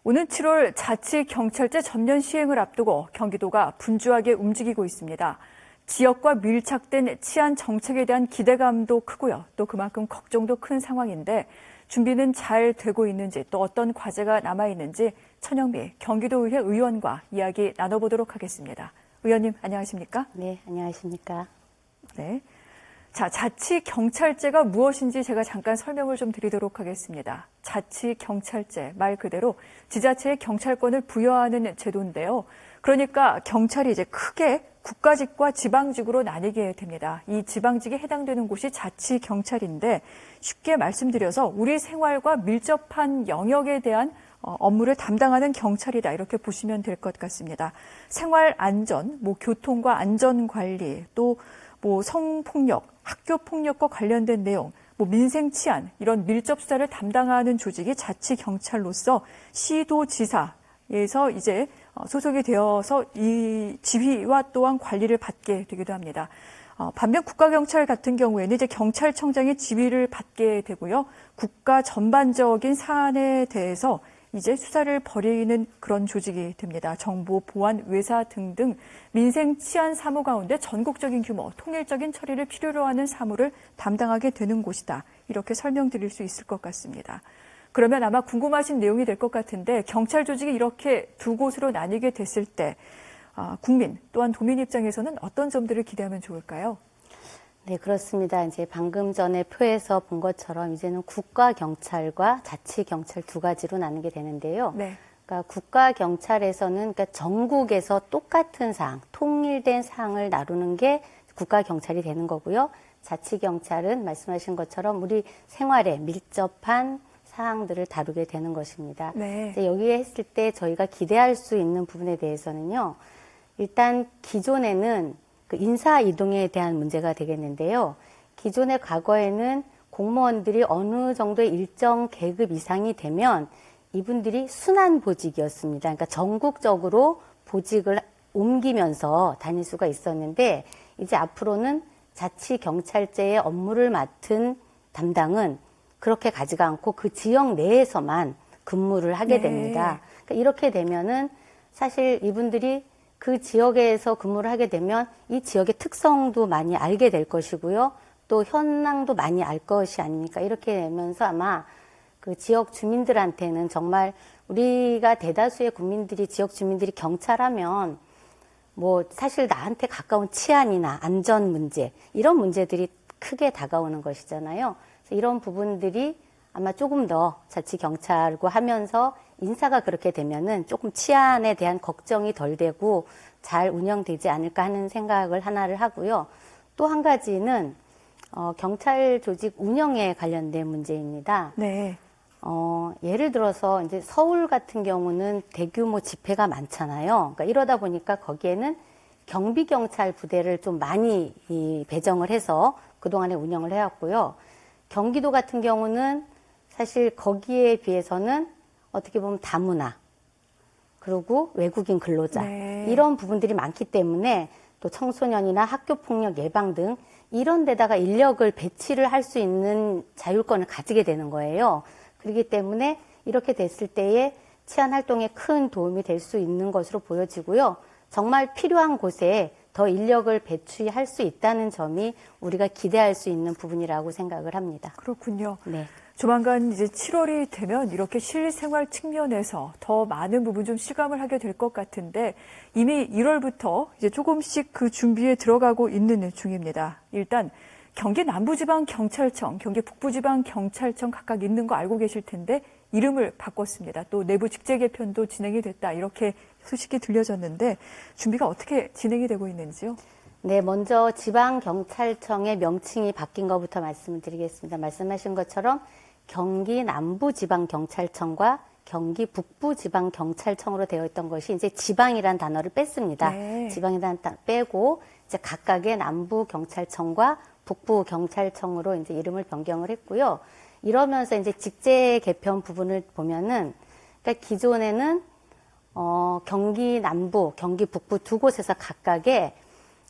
오는 7월 자치경찰제 전면 시행을 앞두고 경기도가 분주하게 움직이고 있습니다. 지역과 밀착된 치안 정책에 대한 기대감도 크고요. 또 그만큼 걱정도 큰 상황인데 준비는 잘 되고 있는지 또 어떤 과제가 남아있는지 천영미 경기도의회 의원과 이야기 나눠보도록 하겠습니다. 의원님 안녕하십니까? 네, 안녕하십니까? 네. 자, 자치경찰제가 무엇인지 제가 잠깐 설명을 좀 드리도록 하겠습니다. 자치경찰제, 말 그대로 지자체에 경찰권을 부여하는 제도인데요. 그러니까 경찰이 이제 크게 국가직과 지방직으로 나뉘게 됩니다. 이 지방직에 해당되는 곳이 자치경찰인데 쉽게 말씀드려서 우리 생활과 밀접한 영역에 대한 업무를 담당하는 경찰이다. 이렇게 보시면 될 것 같습니다. 생활 안전, 교통과 안전 관리, 또 성폭력, 학교 폭력과 관련된 내용, 민생 치안 이런 밀접 수사를 담당하는 조직이 자치경찰로서 시도지사에서 이제 소속이 되어서 이 지휘와 또한 관리를 받게 되기도 합니다. 반면 국가경찰 같은 경우에는 이제 경찰청장의 지휘를 받게 되고요. 국가 전반적인 사안에 대해서 이제 수사를 벌이는 그런 조직이 됩니다. 정보, 보안, 외사 등등 민생 치안 사무 가운데 전국적인 규모, 통일적인 처리를 필요로 하는 사무를 담당하게 되는 곳이다. 이렇게 설명드릴 수 있을 것 같습니다. 그러면 아마 궁금하신 내용이 될 것 같은데 경찰 조직이 이렇게 두 곳으로 나뉘게 됐을 때 국민 또한 도민 입장에서는 어떤 점들을 기대하면 좋을까요? 네, 그렇습니다. 이제 방금 전에 표에서 본 것처럼 이제는 국가경찰과 자치경찰 두 가지로 나누게 되는데요. 네. 그러니까 국가경찰에서는 그러니까 전국에서 똑같은 사항, 통일된 사항을 다루는 게 국가경찰이 되는 거고요. 자치경찰은 말씀하신 것처럼 우리 생활에 밀접한 사항들을 다루게 되는 것입니다. 네. 여기에 했을 때 저희가 기대할 수 있는 부분에 대해서는요. 일단 기존에는 그 인사 이동에 대한 문제가 되겠는데요. 기존의 과거에는 공무원들이 어느 정도의 일정 계급 이상이 되면 이분들이 순환 보직이었습니다. 그러니까 전국적으로 보직을 옮기면서 다닐 수가 있었는데 이제 앞으로는 자치경찰제의 업무를 맡은 담당은 그렇게 가지가 않고 그 지역 내에서만 근무를 하게 됩니다. 그러니까 이렇게 되면은 사실 이분들이 그 지역에서 근무를 하게 되면 이 지역의 특성도 많이 알게 될 것이고요. 또 현황도 많이 알 것이 아닙니까? 이렇게 되면서 아마 그 지역 주민들한테는 정말 우리가 대다수의 국민들이 지역 주민들이 경찰하면 사실 나한테 가까운 치안이나 안전 문제 이런 문제들이 크게 다가오는 것이잖아요. 그래서 이런 부분들이 아마 조금 더 자치경찰과 하면서 인사가 그렇게 되면은 조금 치안에 대한 걱정이 덜 되고 잘 운영되지 않을까 하는 생각을 하나를 하고요. 또 한 가지는 경찰 조직 운영에 관련된 문제입니다. 네. 예를 들어서 이제 서울 같은 경우는 대규모 집회가 많잖아요. 그러니까 이러다 보니까 거기에는 경비경찰 부대를 좀 많이 배정을 해서 그동안에 운영을 해왔고요. 경기도 같은 경우는 사실 거기에 비해서는 어떻게 보면 다문화, 그리고 외국인 근로자, 이런 부분들이 많기 때문에 또 청소년이나 학교폭력 예방 등 이런 데다가 인력을 배치를 할 수 있는 자율권을 가지게 되는 거예요. 그렇기 때문에 이렇게 됐을 때에 치안 활동에 큰 도움이 될 수 있는 것으로 보여지고요. 정말 필요한 곳에 더 인력을 배치할 수 있다는 점이 우리가 기대할 수 있는 부분이라고 생각을 합니다. 그렇군요. 네. 조만간 이제 7월이 되면 이렇게 실생활 측면에서 더 많은 부분 좀 실감을 하게 될 것 같은데 이미 1월부터 이제 조금씩 그 준비에 들어가고 있는 중입니다. 일단 경기 남부지방경찰청, 경기 북부지방경찰청 각각 있는 거 알고 계실 텐데 이름을 바꿨습니다. 또 내부 직제 개편도 진행이 됐다. 이렇게 소식이 들려졌는데 준비가 어떻게 진행이 되고 있는지요? 네, 먼저 지방경찰청의 명칭이 바뀐 것부터 말씀을 드리겠습니다. 말씀하신 것처럼 경기 남부지방경찰청과 경기 북부지방경찰청으로 되어 있던 것이 이제 지방이라는 단어를 뺐습니다. 네. 지방이라는 단어 빼고 이제 각각의 남부경찰청과 북부경찰청으로 이제 이름을 변경을 했고요. 이러면서 이제 직제 개편 부분을 보면은 그러니까 기존에는 경기 남부, 경기 북부 두 곳에서 각각의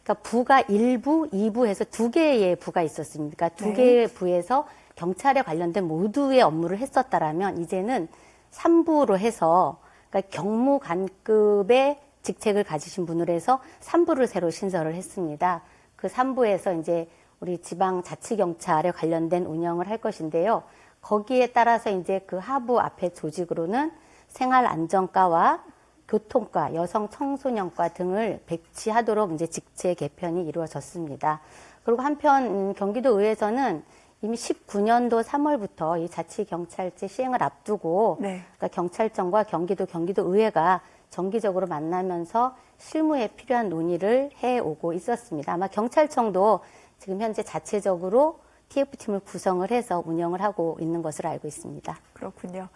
그러니까 부가 1부, 2부 해서 두 개의 부가 있었습니다. 그러니까 두 개의 부에서 경찰에 관련된 모두의 업무를 했었다라면 이제는 3부로 해서 그러니까 경무관급의 직책을 가지신 분으로 해서 3부를 새로 신설을 했습니다. 그 3부에서 이제 우리 지방자치경찰에 관련된 운영을 할 것인데요. 거기에 따라서 이제 그 하부 앞에 조직으로는 생활안전과와 교통과, 여성 청소년과 등을 배치하도록 이제 직책 개편이 이루어졌습니다. 그리고 한편 경기도의회에서는 이미 19년도 3월부터 이 자치경찰제 시행을 앞두고 네. 그러니까 경찰청과 경기도의회가 정기적으로 만나면서 실무에 필요한 논의를 해오고 있었습니다. 아마 경찰청도 지금 현재 자체적으로 TF팀을 구성을 해서 운영을 하고 있는 것으로 알고 있습니다. 그렇군요.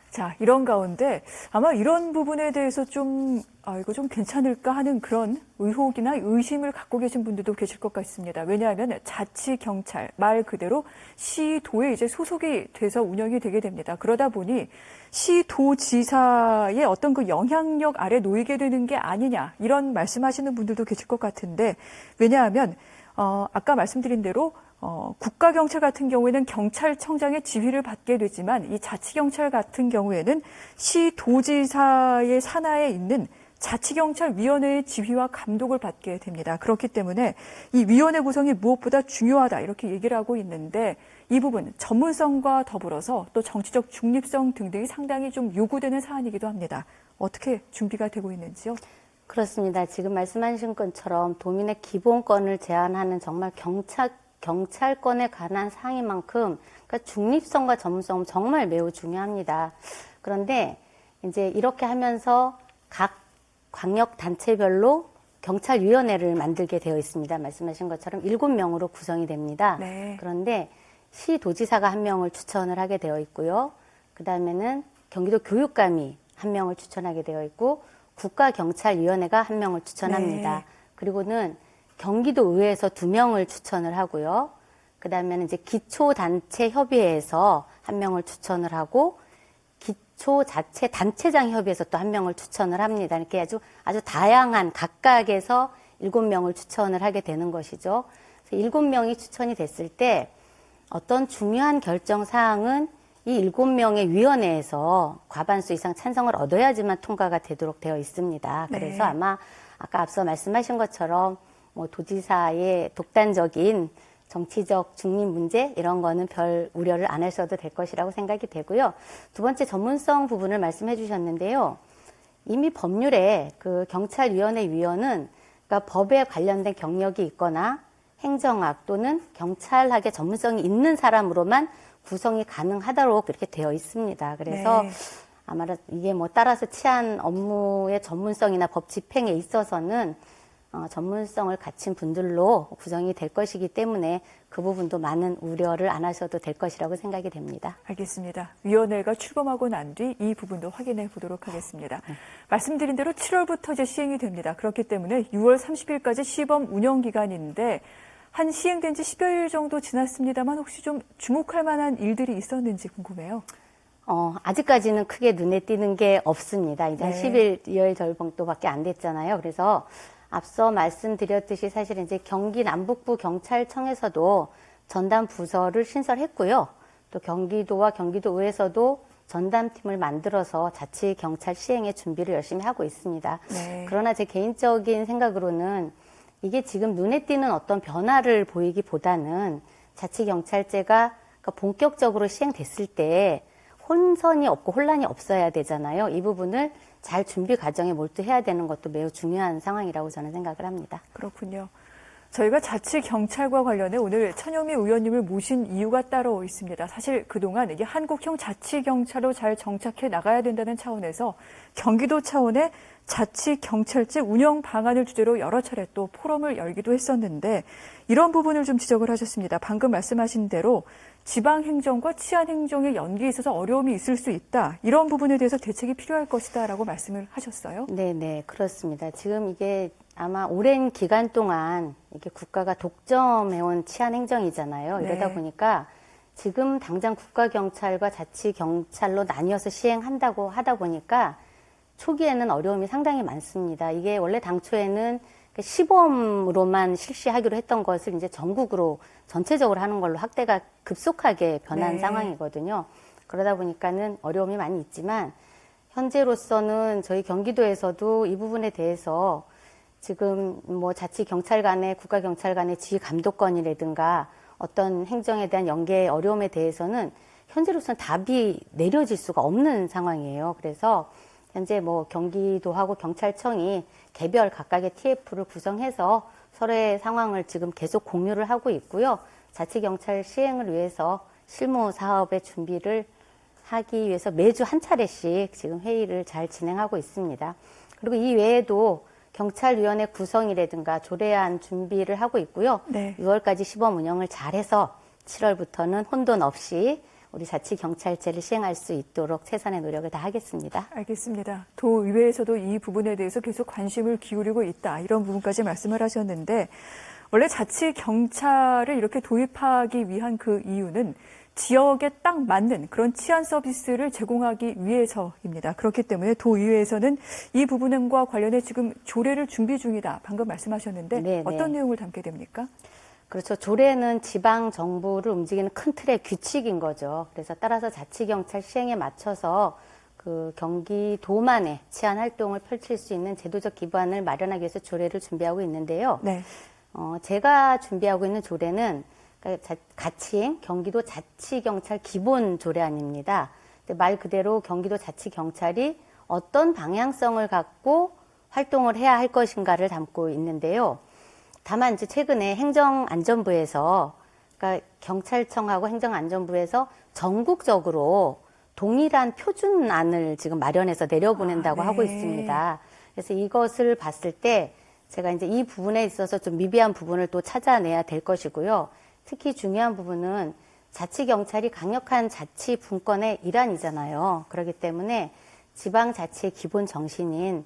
자, 이런 가운데 아마 이런 부분에 대해서 좀, 이거 좀 괜찮을까 하는 그런 의혹이나 의심을 갖고 계신 분들도 계실 것 같습니다. 왜냐하면 자치경찰, 말 그대로 시도에 이제 소속이 돼서 운영이 되게 됩니다. 그러다 보니 시도지사의 어떤 그 영향력 아래 놓이게 되는 게 아니냐, 이런 말씀하시는 분들도 계실 것 같은데, 왜냐하면, 아까 말씀드린 대로 국가경찰 같은 경우에는 경찰청장의 지휘를 받게 되지만 이 자치경찰 같은 경우에는 시도지사의 산하에 있는 자치경찰위원회의 지휘와 감독을 받게 됩니다. 그렇기 때문에 이 위원회 구성이 무엇보다 중요하다 이렇게 얘기를 하고 있는데 이 부분 전문성과 더불어서 또 정치적 중립성 등등이 상당히 좀 요구되는 사안이기도 합니다. 어떻게 준비가 되고 있는지요? 그렇습니다. 지금 말씀하신 것처럼 도민의 기본권을 제한하는 정말 경찰권에 관한 사항인 만큼 그러니까 중립성과 전문성은 정말 매우 중요합니다. 그런데 이제 이렇게 하면서 각 광역단체별로 경찰위원회를 만들게 되어 있습니다. 말씀하신 것처럼 7명으로 구성이 됩니다. 네. 그런데 시도지사가 1명을 추천을 하게 되어 있고요. 그 다음에는 경기도 교육감이 1명을 추천하게 되어 있고 국가경찰위원회가 1명을 추천합니다. 네. 그리고는 경기도의회에서 2명을 추천을 하고요. 그 다음에는 이제 기초단체협의회에서 1명을 추천을 하고 기초자체단체장협의회에서 또 1명을 추천을 합니다. 이렇게 아주 다양한 각각에서 7명을 추천을 하게 되는 것이죠. 그래서 7명이 추천이 됐을 때 어떤 중요한 결정 사항은 이 7명의 위원회에서 과반수 이상 찬성을 얻어야지만 통과가 되도록 되어 있습니다. 그래서 네. 아마 아까 앞서 말씀하신 것처럼 뭐 도지사의 독단적인 정치적 중립 문제 이런 거는 별 우려를 안 하셔도 될 것이라고 생각이 되고요. 두 번째 전문성 부분을 말씀해 주셨는데요. 이미 법률에 그 경찰위원회 위원은 그러니까 법에 관련된 경력이 있거나 행정학 또는 경찰학의 전문성이 있는 사람으로만 구성이 가능하도록 이렇게 되어 있습니다. 그래서 네. 아마 이게 뭐 따라서 치안 업무의 전문성이나 법 집행에 있어서는 전문성을 갖춘 분들로 구성이 될 것이기 때문에 그 부분도 많은 우려를 안 하셔도 될 것이라고 생각이 됩니다. 알겠습니다. 위원회가 출범하고 난 뒤 이 부분도 확인해 보도록 하겠습니다. 말씀드린 대로 7월부터 이제 시행이 됩니다. 그렇기 때문에 6월 30일까지 시범 운영 기간인데 한 시행된 지 10여일 정도 지났습니다만 혹시 좀 주목할 만한 일들이 있었는지 궁금해요. 아직까지는 크게 눈에 띄는 게 없습니다. 이제 한 네. 11여 정도밖에 안 됐잖아요. 그래서 앞서 말씀드렸듯이 사실 이제 경기 남북부 경찰청에서도 전담 부서를 신설했고요. 또 경기도와 경기도의회에서도 전담팀을 만들어서 자치경찰 시행의 준비를 열심히 하고 있습니다. 네. 그러나 제 개인적인 생각으로는 이게 지금 눈에 띄는 어떤 변화를 보이기보다는 자치경찰제가 그러니까 본격적으로 시행됐을 때 혼선이 없고 혼란이 없어야 되잖아요. 이 부분을 잘 준비 과정에 몰두해야 되는 것도 매우 중요한 상황이라고 저는 생각을 합니다. 그렇군요. 저희가 자치경찰과 관련해 오늘 천여미 의원님을 모신 이유가 따로 있습니다. 사실 그동안 이게 한국형 자치경찰로 잘 정착해 나가야 된다는 차원에서 경기도 차원의 자치경찰제 운영 방안을 주제로 여러 차례 또 포럼을 열기도 했었는데 이런 부분을 좀 지적을 하셨습니다. 방금 말씀하신 대로 지방행정과 치안행정의 연계에 있어서 어려움이 있을 수 있다. 이런 부분에 대해서 대책이 필요할 것이다라고 말씀을 하셨어요. 네, 그렇습니다. 지금 이게 아마 오랜 기간 동안 이게 국가가 독점해온 치안행정이잖아요. 이러다 네. 보니까 지금 당장 국가경찰과 자치경찰로 나뉘어서 시행한다고 하다 보니까 초기에는 어려움이 상당히 많습니다. 이게 원래 당초에는 시범으로만 실시하기로 했던 것을 이제 전국으로 전체적으로 하는 걸로 확대가 급속하게 변한 네. 상황이거든요. 그러다 보니까는 어려움이 많이 있지만 현재로서는 저희 경기도에서도 이 부분에 대해서 지금 뭐 자치경찰 간의 국가경찰 간의 지휘 감독권이라든가 어떤 행정에 대한 연계 어려움에 대해서는 현재로서는 답이 내려질 수가 없는 상황이에요. 그래서 현재 뭐 경기도하고 경찰청이 개별 각각의 TF를 구성해서 서로의 상황을 지금 계속 공유를 하고 있고요. 자치경찰 시행을 위해서 실무 사업의 준비를 하기 위해서 매주 한 차례씩 지금 회의를 잘 진행하고 있습니다. 그리고 이 외에도 경찰위원회 구성이라든가 조례안 준비를 하고 있고요. 네. 6월까지 시범 운영을 잘해서 7월부터는 혼돈 없이 우리 자치경찰제를 시행할 수 있도록 최선의 노력을 다하겠습니다. 알겠습니다. 도의회에서도 이 부분에 대해서 계속 관심을 기울이고 있다. 이런 부분까지 말씀을 하셨는데 원래 자치경찰을 이렇게 도입하기 위한 그 이유는 지역에 딱 맞는 그런 치안 서비스를 제공하기 위해서입니다. 그렇기 때문에 도의회에서는 이 부분과 관련해 지금 조례를 준비 중이다. 방금 말씀하셨는데 네, 어떤 네. 내용을 담게 됩니까? 그렇죠. 조례는 지방 정부를 움직이는 큰 틀의 규칙인 거죠. 그래서 따라서 자치경찰 시행에 맞춰서 그 경기도만의 치안 활동을 펼칠 수 있는 제도적 기반을 마련하기 위해서 조례를 준비하고 있는데요. 네. 제가 준비하고 있는 조례는 가칭 경기도 자치경찰 기본 조례안입니다. 말 그대로 경기도 자치경찰이 어떤 방향성을 갖고 활동을 해야 할 것인가를 담고 있는데요. 다만 이제 최근에 행정안전부에서 그러니까 경찰청하고 행정안전부에서 전국적으로 동일한 표준안을 지금 마련해서 내려보낸다고 네. 하고 있습니다. 그래서 이것을 봤을 때 제가 이제 이 부분에 있어서 좀 미비한 부분을 또 찾아내야 될 것이고요. 특히 중요한 부분은 자치경찰이 강력한 자치 분권의 일환이잖아요. 그렇기 때문에 지방자치의 기본 정신인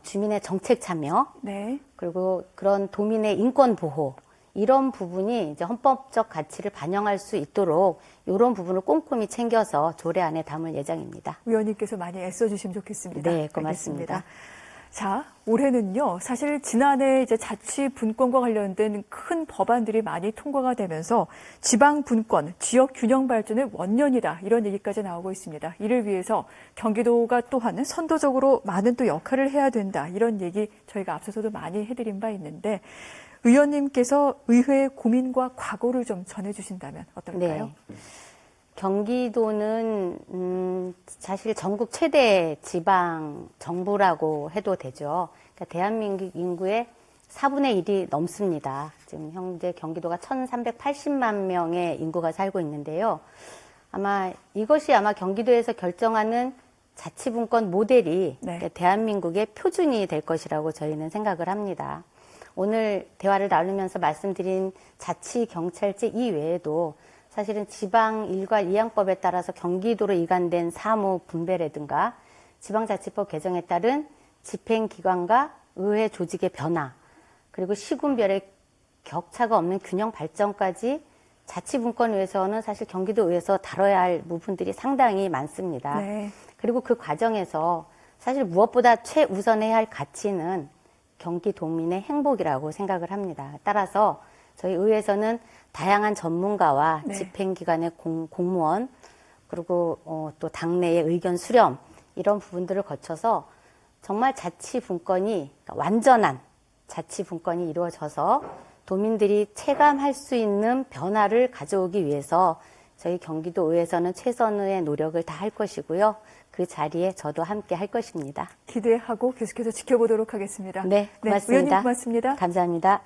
주민의 정책 참여, 네. 그리고 그런 도민의 인권 보호, 이런 부분이 이제 헌법적 가치를 반영할 수 있도록 이런 부분을 꼼꼼히 챙겨서 조례 안에 담을 예정입니다. 위원님께서 많이 애써주시면 좋겠습니다. 네, 고맙습니다. 알겠습니다. 자, 올해는요, 사실 지난해 이제 자치 분권과 관련된 큰 법안들이 많이 통과가 되면서 지방 분권, 지역 균형 발전의 원년이다. 이런 얘기까지 나오고 있습니다. 이를 위해서 경기도가 또한 선도적으로 많은 또 역할을 해야 된다. 이런 얘기 저희가 앞서서도 많이 해드린 바 있는데 의원님께서 의회의 고민과 각오를 좀 전해주신다면 어떨까요? 네. 경기도는 사실 전국 최대 지방 정부라고 해도 되죠. 그러니까 대한민국 인구의 4분의 1이 넘습니다. 지금 현재 경기도가 1,380만 명의 인구가 살고 있는데요. 이것이 아마 경기도에서 결정하는 자치분권 모델이 네. 그러니까 대한민국의 표준이 될 것이라고 저희는 생각을 합니다. 오늘 대화를 나누면서 말씀드린 자치경찰제 이외에도 사실은 지방 일괄 이양법에 따라서 경기도로 이관된 사무 분배라든가 지방자치법 개정에 따른 집행기관과 의회 조직의 변화, 그리고 시군별의 격차가 없는 균형 발전까지 자치분권위에서는 사실 경기도의회에서 다뤄야 할 부분들이 상당히 많습니다. 네. 그리고 그 과정에서 사실 무엇보다 최우선해야 할 가치는 경기도민의 행복이라고 생각을 합니다. 따라서 저희 의회에서는 다양한 전문가와 네. 집행기관의 공무원, 그리고 또 당내의 의견 수렴, 이런 부분들을 거쳐서 정말 자치분권이, 완전한 자치분권이 이루어져서 도민들이 체감할 수 있는 변화를 가져오기 위해서 저희 경기도의회에서는 최선의 노력을 다할 것이고요. 그 자리에 저도 함께 할 것입니다. 기대하고 계속해서 지켜보도록 하겠습니다. 네, 고맙습니다. 의원님 고맙습니다. 감사합니다.